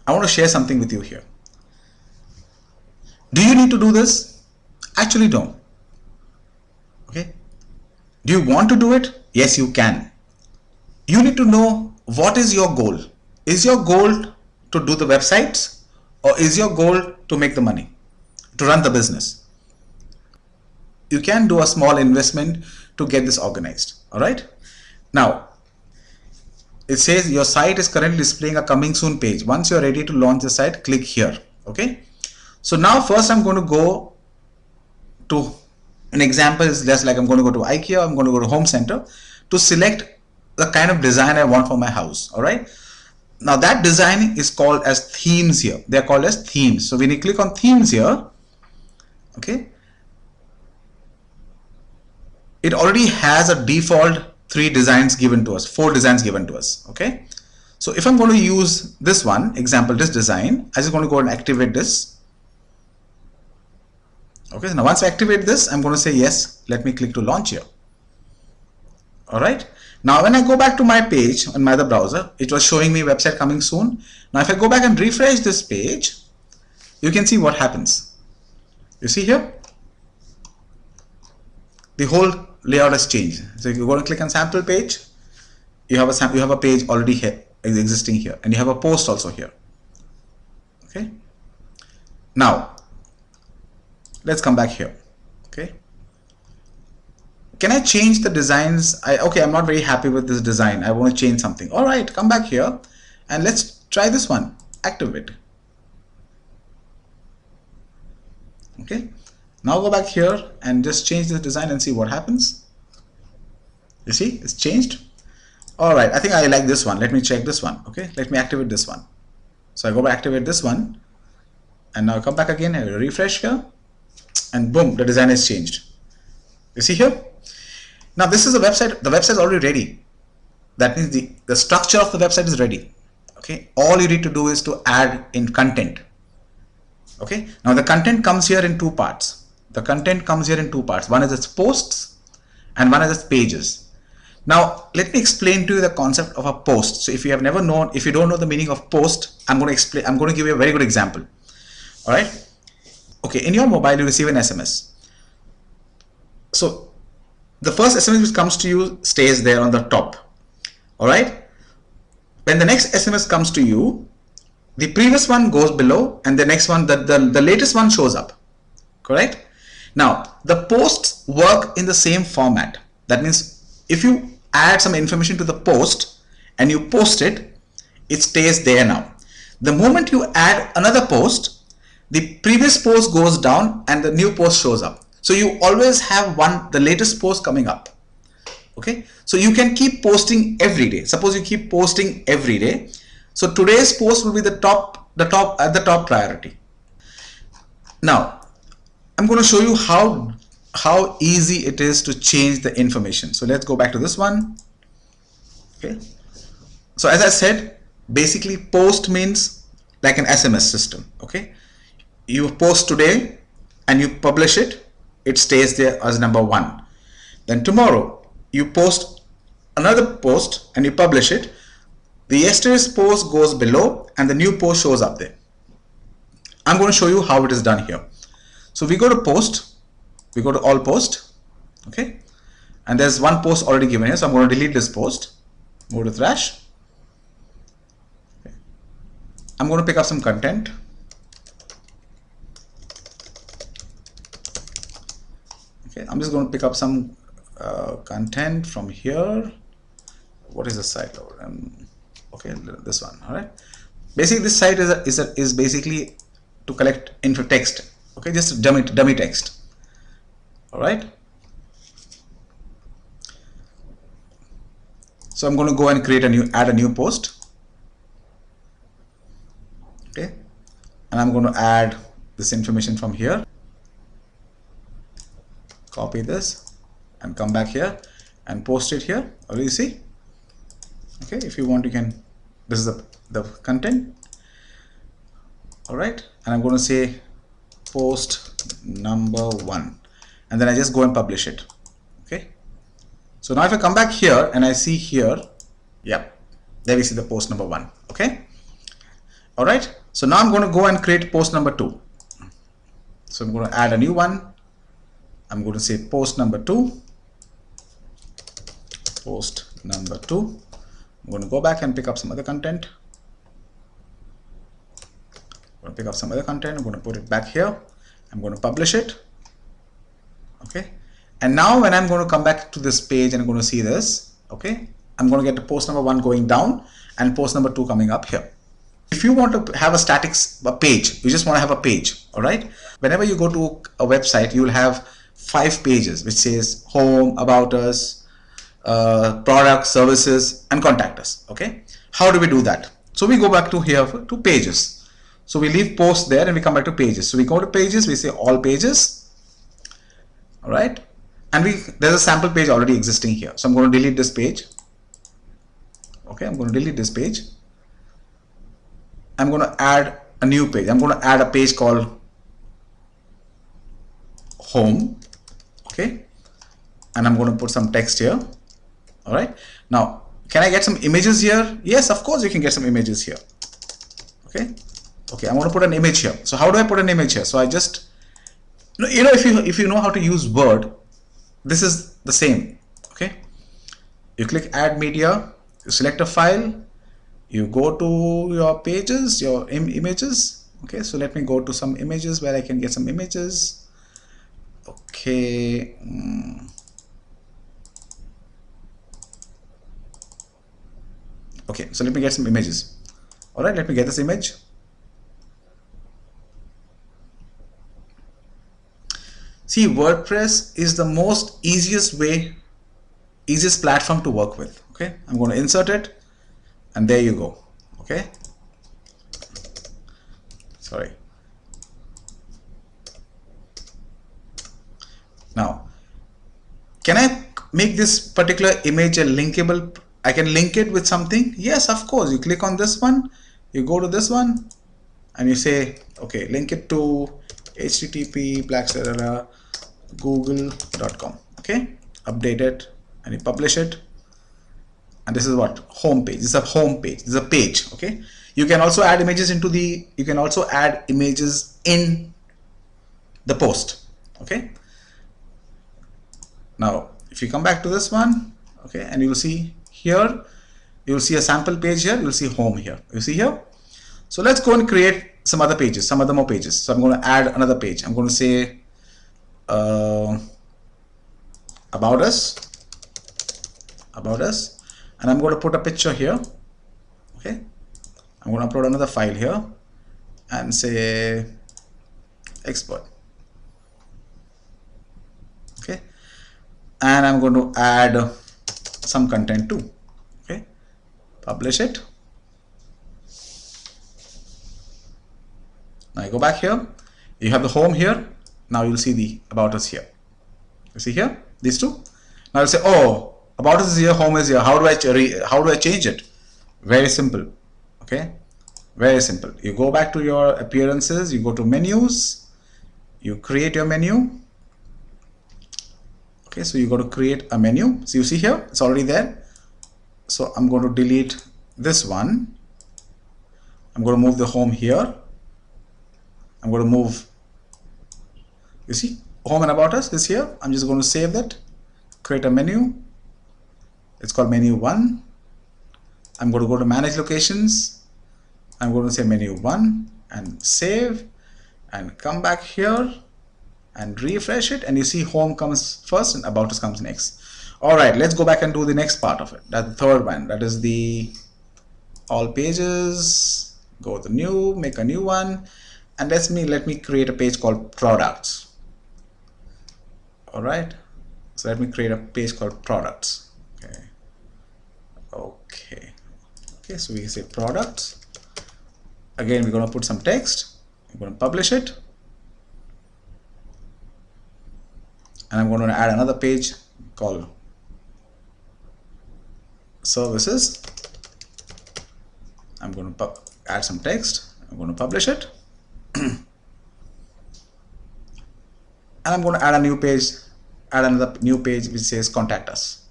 I want to share something with you here. Do you need to do this? Actually, don't. Okay. Do you want to do it? Yes, you can. You need to know what is your goal. Is your goal to do the websites, or is your goal to make the money, to run the business? You can do a small investment to get this organized. All right. Now, it says your site is currently displaying a coming soon page. Once you're ready to launch the site, click here. Okay. So now first I'm going to go to an example is just like I'm going to go to IKEA. I'm going to go to Home Center to select the kind of design I want for my house. All right. Now that design is called as themes here. They're called as themes. So when you click on themes here, okay, it already has a default 4 designs given to us. Okay. So if I'm going to use this one example, this design, I'm just going to go and activate this. Okay. So now once I activate this, I'm going to say yes. Let me click to launch here. All right. Now when I go back to my page on my other browser, it was showing me website coming soon. Now if I go back and refresh this page, you can see what happens. You see here, the whole layout has changed. So if you go and click on sample page, you have a page already here existing here, and you have a post also here. Okay. Now let's come back here. Okay. Can I change the designs? Okay, I'm not very happy with this design. I want to change something. All right, come back here and let's try this one. Activate. Okay. Now go back here and just change this design and see what happens. You see, it's changed. All right, I think I like this one. Let me check this one. Okay, let me activate this one. So I go back, activate this one, and now come back again and refresh here, and boom, the design has changed. You see here. Now this is a website. The website is already ready. That means the structure of the website is ready. Okay. All you need to do is to add in content. Okay. Now the content comes here in 2 parts. The content comes here in 2 parts. One is its posts and one is its pages. Now let me explain to you the concept of a post. So if you don't know the meaning of post, I'm going to give you a very good example. All right. Okay. In your mobile, you receive an SMS. So the first SMS which comes to you stays there on the top. All right. When the next SMS comes to you, the previous one goes below and the next one, the latest one shows up. Correct? Now, the posts work in the same format. That means if you add some information to the post and you post it, it stays there now. The moment you add another post, the previous post goes down and the new post shows up. So you always have the latest post coming up. Okay, so you can keep posting every day. Suppose you keep posting every day. So today's post will be the top priority. Now, I'm going to show you how easy it is to change the information. So let's go back to this one. Okay. So as I said, basically post means like an SMS system. Okay. You post today and you publish it, it stays there as number 1. Then tomorrow you post another post and you publish it. The yesterday's post goes below and the new post shows up there. I'm going to show you how it is done here. So we go to post, we go to all post, okay, and there's one post already given here, so I'm going to delete this post. Go to Thrash. Okay. I'm going to pick up some content. Okay, I'm just going to pick up some content from here. What is the site? Okay, this one. All right. Basically, this site is basically to collect info text. Okay, just dummy text. All right. So I'm going to go and add a new post. Okay, and I'm going to add this information from here. Copy this and come back here and post it here. Or you see. Okay, if you want, you can. This is the content. All right, and I'm going to say post number 1, and then I just go and publish it. Okay, so now if I come back here and I see here, yep, there we see the post number 1. Okay, all right, so now I'm going to go and create post number 2. So I'm going to add a new one. I'm going to say post number 2, post number 2. I'm going to go back and pick up some other content. I'm going to pick up some other content. I'm going to put it back here. I'm going to publish it. Okay. And now when I'm going to come back to this page and I'm going to see this, okay, I'm going to get the post number 1 going down and post number 2 coming up here. If you want to have a page, you just want to have a page. All right. Whenever you go to a website, you will have 5 pages, which says home, about us, products, services, and contact us. Okay. How do we do that? So we go back to here to pages. So we leave post there and we come back to pages. So we go to pages, we say all pages. All right. And there's a sample page already existing here. So I'm going to delete this page. Okay. I'm going to delete this page. I'm going to add a new page. I'm going to add a page called home. Okay. And I'm going to put some text here. All right. Now, can I get some images here? Yes, of course you can get some images here. Okay. Okay, I'm going to put an image here. So how do I put an image here? So I just, you know, if you know how to use Word, this is the same. Okay, you click Add Media, you select a file, you go to your pages, your images. Okay, so let me go to some images where I can get some images. Okay. Okay, so let me get some images. All right, let me get this image. See, WordPress is the most easiest platform to work with. Okay, I'm going to insert it, and there you go. Okay, sorry. Now, can I make this particular image a linkable? I can link it with something. Yes, of course. You click on this one, you go to this one, and you say, okay, link it to http://google.com. Okay, update it and you publish it, and this is what home page. This is a home page. This is a page. Okay, you can also add images into the. You can also add images in the post. Okay. Now, if you come back to this one, okay, and you will see here, you will see a sample page here. You will see home here. You see here. So let's go and create some other pages, some other more pages. So I'm going to add another page. I'm going to say about us, and I'm going to put a picture here. Okay, I'm going to upload another file here and say expert. Okay, and I'm going to add some content too. Okay, publish it. Now I go back here. You have the home here. Now you'll see the about us here. You see here these two. Now I'll say, oh, about us is here, home is here. How do I change it? Very simple. Okay, very simple. You go back to your appearances. You go to menus. You create your menu. Okay, so you got to create a menu. So you see here, it's already there. So I'm going to delete this one. I'm going to move the home here. I'm going to move, you see, home and about us is here. I'm just going to save that, create a menu. It's called menu 1. I'm going to go to manage locations. I'm going to say menu 1 and save and come back here and refresh it, and you see home comes first and about us comes next. All right, let's go back and do the next part of it. That's the third one. That is the all pages. Go to new, make a new one, and let me create a page called products. All right, so let me create a page called products. Okay, so we say products. Again, we're going to put some text. I'm going to publish it, and I'm going to add another page called services. I'm going to add some text. I'm going to publish it. And I'm going to add a new page, another new page which says contact us.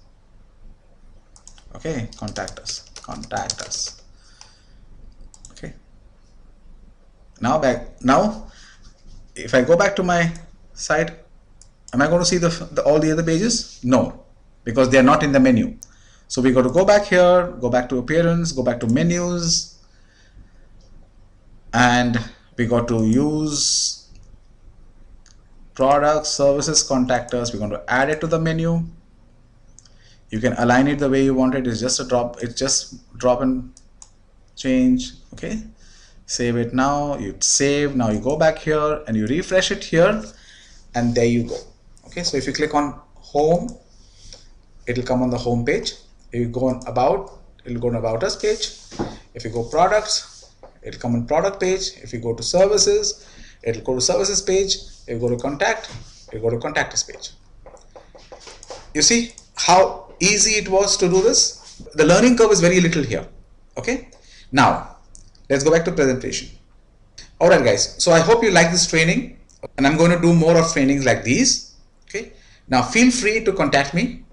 Okay, contact us. Okay. Now if I go back to my site, am I going to see all the other pages? No, because they are not in the menu. So we got to go back here, go back to appearance, go back to menus, and we got to use products, services, contact us. We're going to add it to the menu. You can align it the way you want it. It's just a drop. It's just drop and change. Okay, save it now. You save. Now you go back here and you refresh it here, and there you go. Okay, so if you click on home, it'll come on the home page. If you go on about, it'll go on about us page. If you go products, it'll come on product page. If you go to services, it'll go to services page. If you go to contact, it'll go to contact us page. You see how easy it was to do this? The learning curve is very little here. Okay, now let's go back to presentation. All right, guys, so I hope you like this training, and I'm going to do more of trainings like these. Okay, now feel free to contact me.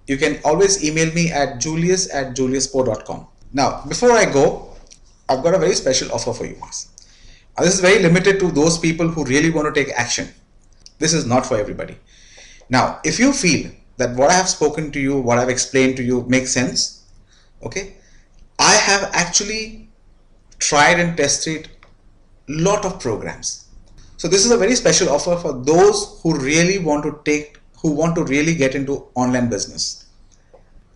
You can always email me at julius@juliuspo.com. Now, before I go, I've got a very special offer for you guys. This is very limited to those people who really want to take action. This is not for everybody. Now, if you feel that what I have spoken to you, what I've explained to you makes sense, okay, I have actually tried and tested a lot of programs. So this is a very special offer for those who really want to really get into online business.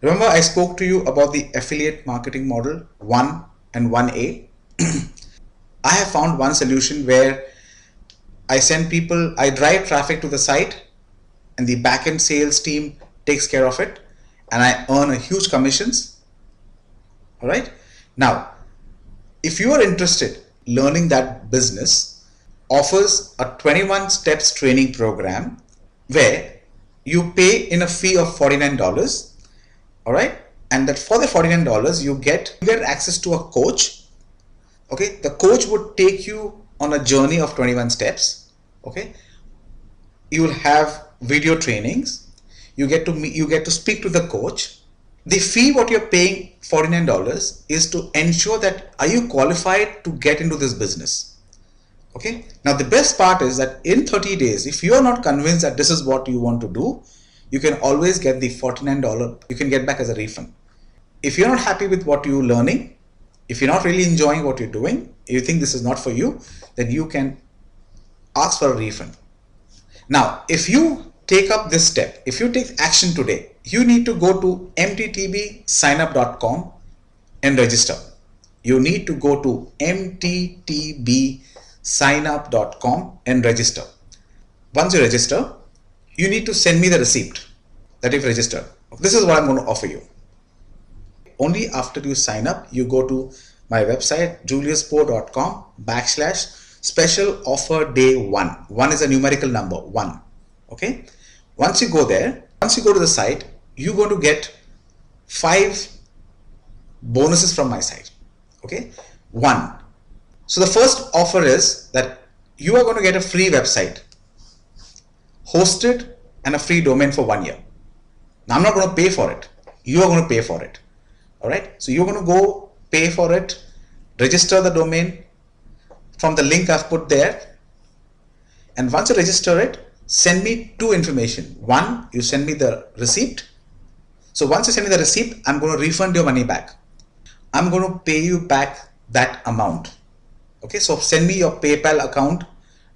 Remember, I spoke to you about the affiliate marketing model 1 and 1A. I have found one solution where I drive traffic to the site, and the backend sales team takes care of it, and I earn a huge commissions. All right. Now, if you are interested, learning that business offers a 21 steps training program where you pay in a fee of $49. All right. And that for the $49, you get access to a coach. Okay. The coach would take you on a journey of 21 steps. Okay. You will have video trainings. You get to speak to the coach. The fee what you're paying, $49, is to ensure that are you qualified to get into this business. Okay. Now the best part is that in 30 days, if you are not convinced that this is what you want to do, you can always get the $49 you can get back as a refund. If you're not happy with what you're learning, If you're not really enjoying what you're doing, you think this is not for you, then you can ask for a refund. Now, if you take up this step, if you take action today, you need to go to mttbsignup.com and register. You need to go to mttbsignup.com and register. Once you register, you need to send me the receipt that you've registered. This is what I'm going to offer you. Only after you sign up, you go to my website juliuspoe.com/special offer day 1. 1 is a numerical number, 1. Okay. Once you go there, once you go to the site, you're going to get 5 bonuses from my site. Okay. 1. So the first offer is that you are going to get a free website hosted and a free domain for 1 year. Now I'm not going to pay for it. You are going to pay for it. All right. So you're going to go pay for it, register the domain from the link I've put there. And once you register it, send me 2 information. 1, you send me the receipt. So once you send me the receipt, I'm going to refund your money back. I'm going to pay you back that amount. Okay. So send me your PayPal account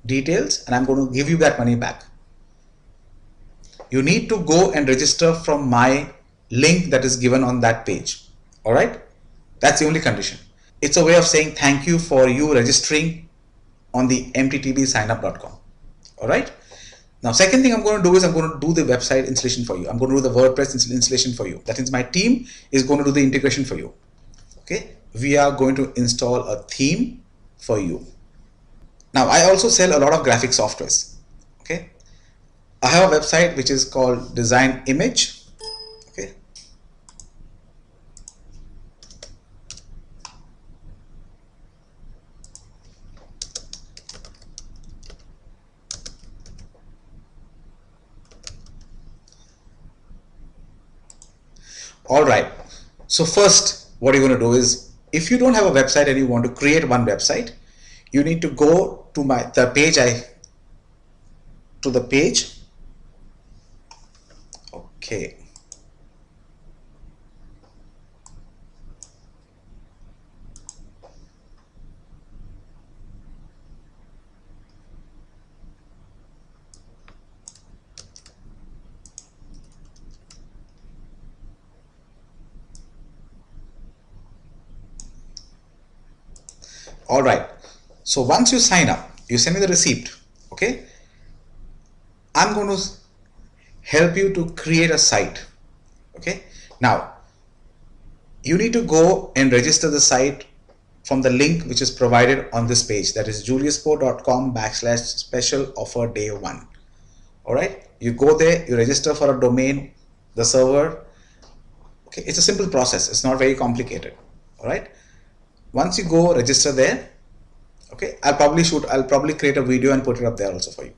details and I'm going to give you that money back. You need to go and register from my link that is given on that page. All right. That's the only condition. It's a way of saying thank you for you registering on the mttbsignup.com. All right. Now, second thing I'm going to do is I'm going to do the website installation for you. I'm going to do the WordPress installation for you. That means my team is going to do the integration for you. Okay. We are going to install a theme for you. Now, I also sell a lot of graphic softwares. Okay. I have a website which is called Design Image. Okay. All right. So first, what you're going to do is, if you don't have a website and you want to create one website, you need to go to the page. Okay. All right. So once you sign up, you send me the receipt. Okay. I'm going to help you to create a site. Okay. Now you need to go and register the site from the link which is provided on this page. That is juliuspoe.com/special offer day 1. All right. You go there, you register for a domain, the server. Okay. It's a simple process. It's not very complicated. All right. Once you go register there, okay, I'll probably create a video and put it up there also for you.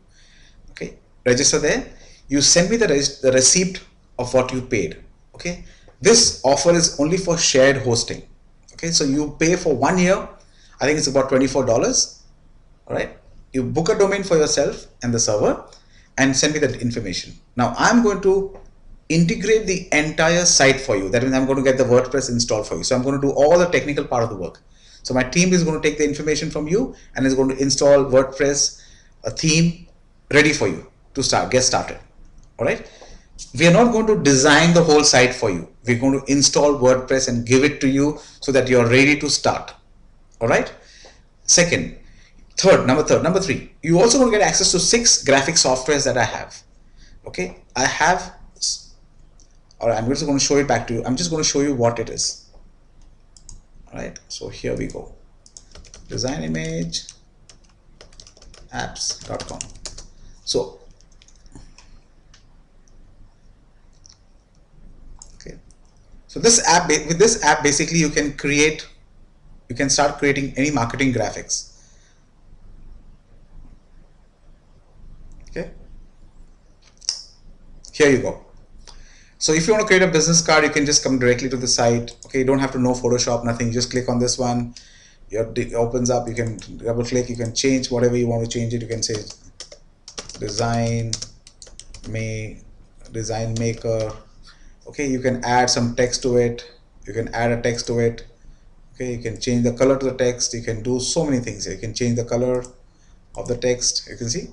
Okay, register there. You send me the receipt of what you paid. Okay, this offer is only for shared hosting. Okay, so you pay for 1 year. I think it's about $24. All right, you book a domain for yourself and the server and send me that information. Now I'm going to integrate the entire site for you. That means I'm going to get the WordPress installed for you. So I'm going to do all the technical part of the work. So my team is going to take the information from you and is going to install WordPress, a theme ready for you to get started. All right. We are not going to design the whole site for you. We're going to install WordPress and give it to you so that you're ready to start. All right. Number three, you also going to get access to 6 graphic softwares that I have. Okay. All right, I'm just going to show it back to you. I'm just going to show you what it is. All right, so here we go. Design Image apps.com. So, okay. So with this app, basically you can start creating any marketing graphics. Okay. Here you go. So if you want to create a business card, you can just come directly to the site. Okay, you don't have to know Photoshop, nothing. Just click on this one. It opens up. You can double click. You can change whatever you want to change it. You can say design maker. Okay, you can add some text to it. You can add a text to it. Okay, you can change the color to the text. You can do so many things here. You can change the color of the text. You can see.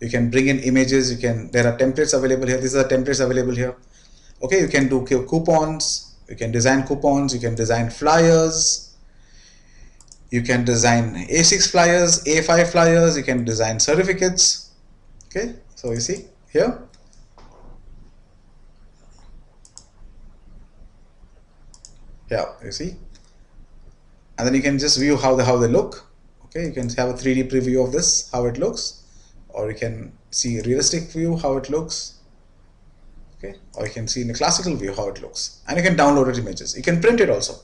You can bring in images. There are templates available here. These are the templates available here. Okay, you can do coupons. You can design coupons. You can design flyers. You can design A6 flyers, A5 flyers. You can design certificates. Okay, so you see here. Yeah, you see. And then you can just view how they look. Okay, you can have a 3D preview of this, how it looks, or you can see a realistic view how it looks. Okay, or you can see in a classical view how it looks, and you can download it images. You can print it also.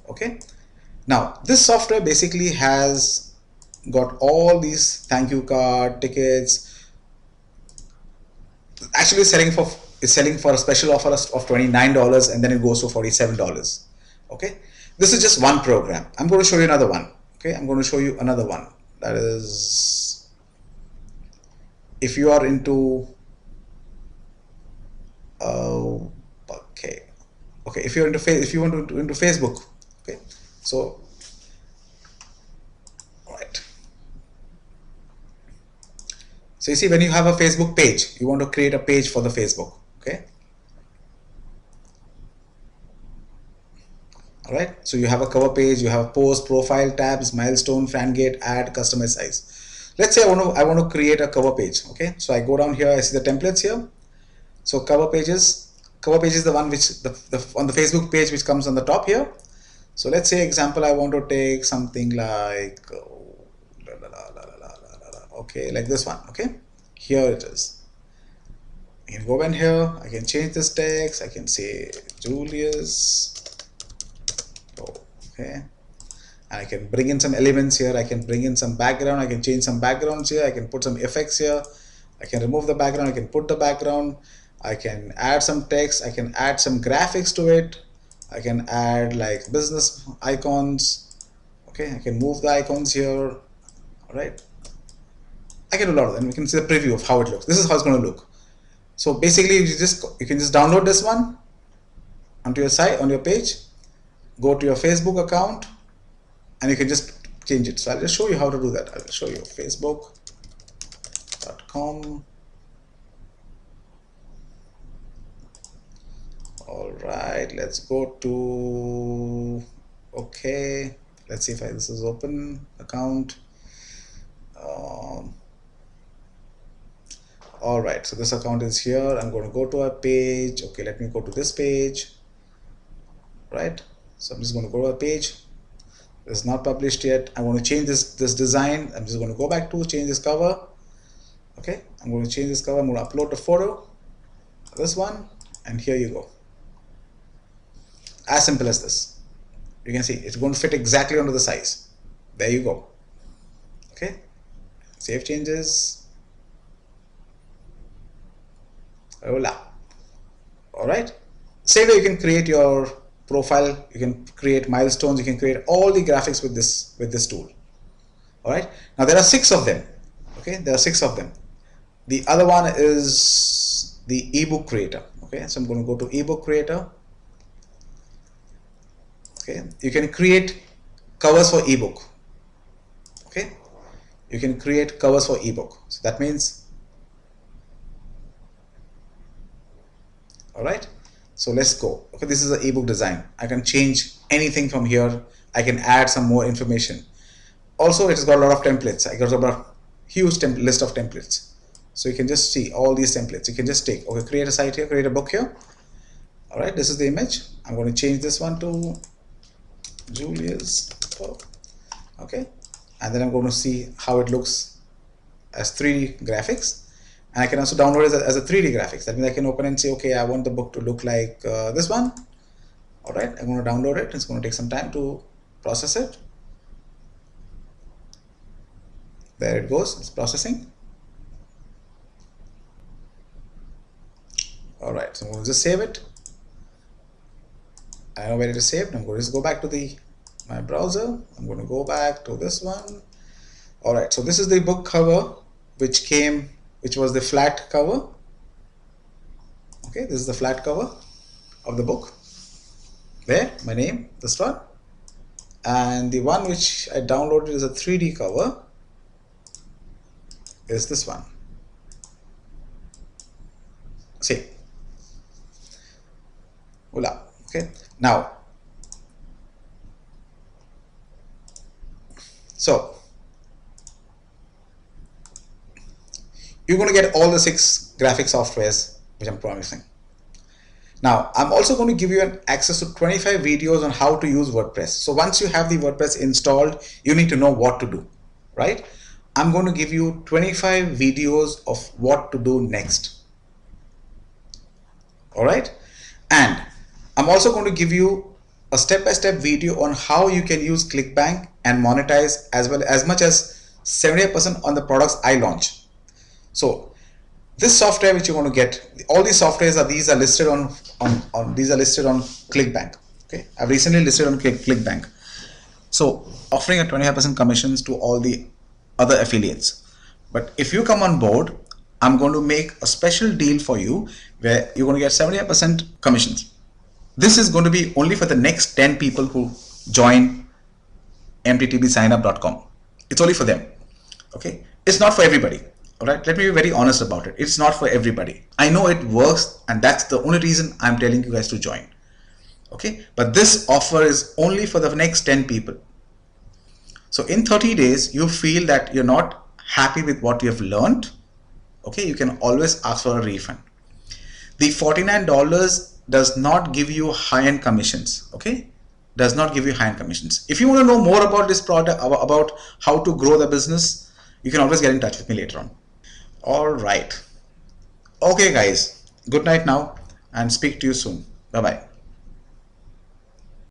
Okay, now this software basically has got all these thank you card, tickets. Actually, selling for a special offer of $29, and then it goes to $47. Okay, this is just one program. I'm going to show you another one. Okay, I'm going to show you another one. That is, if you are into if you're into Facebook. Okay, so right. So you see, when you have a Facebook page, you want to create a page for the Facebook. Okay. All right. So you have a cover page, you have post, profile, tabs, milestone, fan gate, add, customize size. Let's say I want to create a cover page. Okay. So I go down here, I see the templates here. So cover page is the one which on the Facebook page which comes on the top here. So let's say example, I want to take something like okay, like this one. Okay, here it is. I can go in here, I can change this text, I can say Julius. Okay, and I can bring in some elements here, I can bring in some background, I can change some backgrounds here, I can put some effects here, I can remove the background, I can put the background, I can add some text, I can add some graphics to it, I can add like business icons. Okay, I can move the icons here. All right, I can do a lot of them. We can see the preview of how it looks. This is how it's going to look. So basically, you can just download this one onto your site, on your page, go to your Facebook account, and you can just change it. So I'll just show you how to do that. I'll show you facebook.com. All right, let's go to, okay, let's see if this is open account. All right, so this account is here. I'm going to go to a page. Okay, let me go to this page. Right, so I'm just going to go to a page. It's not published yet. I want to change this design. I'm just going to go back to change this cover. Okay, I'm going to change this cover. I'm going to upload the photo, this one, and here you go. As simple as this. You can see it's going to fit exactly onto the size. There you go. Okay, save changes. Voila. All right, same way you can create your profile, you can create milestones, you can create all the graphics with this tool. All right, now there are 6 of them. Okay, there are 6 of them. The other one is the ebook creator. Okay, so I'm going to go to ebook creator. Okay, you can create covers for ebook. Okay, you can create covers for ebook. So that means, all right, so let's go. Okay, this is the ebook design. I can change anything from here. I can add some more information. Also, it has got a lot of templates. I got a huge list of templates. So you can just see all these templates. You can just take, okay, create a site here, create a book here. All right, this is the image. I'm going to change this one to Julius. Okay, and then I'm going to see how it looks as 3D graphics. And I can also download it as a 3D graphics. That means I can open and say, okay, I want the book to look like this one. All right, I'm going to download it. It's going to take some time to process it. There it goes. It's processing. All right, so I'm going to just save it. I know where it is saved. I'm going to just go back to my browser. I'm going to go back to this one. All right, so this is the book cover which was the flat cover. Okay, this is the flat cover of the book. There, my name, this one. and the one which I downloaded is a 3D cover, is this one. See, voila. Okay, now so you're going to get all the 6 graphic softwares which I'm promising. Now I'm also going to give you an access to 25 videos on how to use WordPress. So once you have the WordPress installed, you need to know what to do, right? I'm going to give you 25 videos of what to do next. All right, and I'm also going to give you a step-by-step video on how you can use ClickBank and monetize as well as much as 78% on the products I launch. So this software which you're going to get, all these softwares are listed on ClickBank. Okay, I've recently listed on ClickBank. So offering a 25% commissions to all the other affiliates. But if you come on board, I'm going to make a special deal for you where you're going to get 78% commissions. This is going to be only for the next 10 people who join mttbsignup.com. It's only for them. Okay, it's not for everybody. All right, let me be very honest about it. It's not for everybody. I know it works, and that's the only reason I'm telling you guys to join. Okay, but this offer is only for the next 10 people. So in 30 days, you feel that you're not happy with what you have learned. Okay, you can always ask for a refund. The $49 does not give you high-end commissions. Okay, does not give you high-end commissions. If you want to know more about this product, about how to grow the business, you can always get in touch with me later on. All right. Okay, guys. Good night now, and speak to you soon. Bye-bye.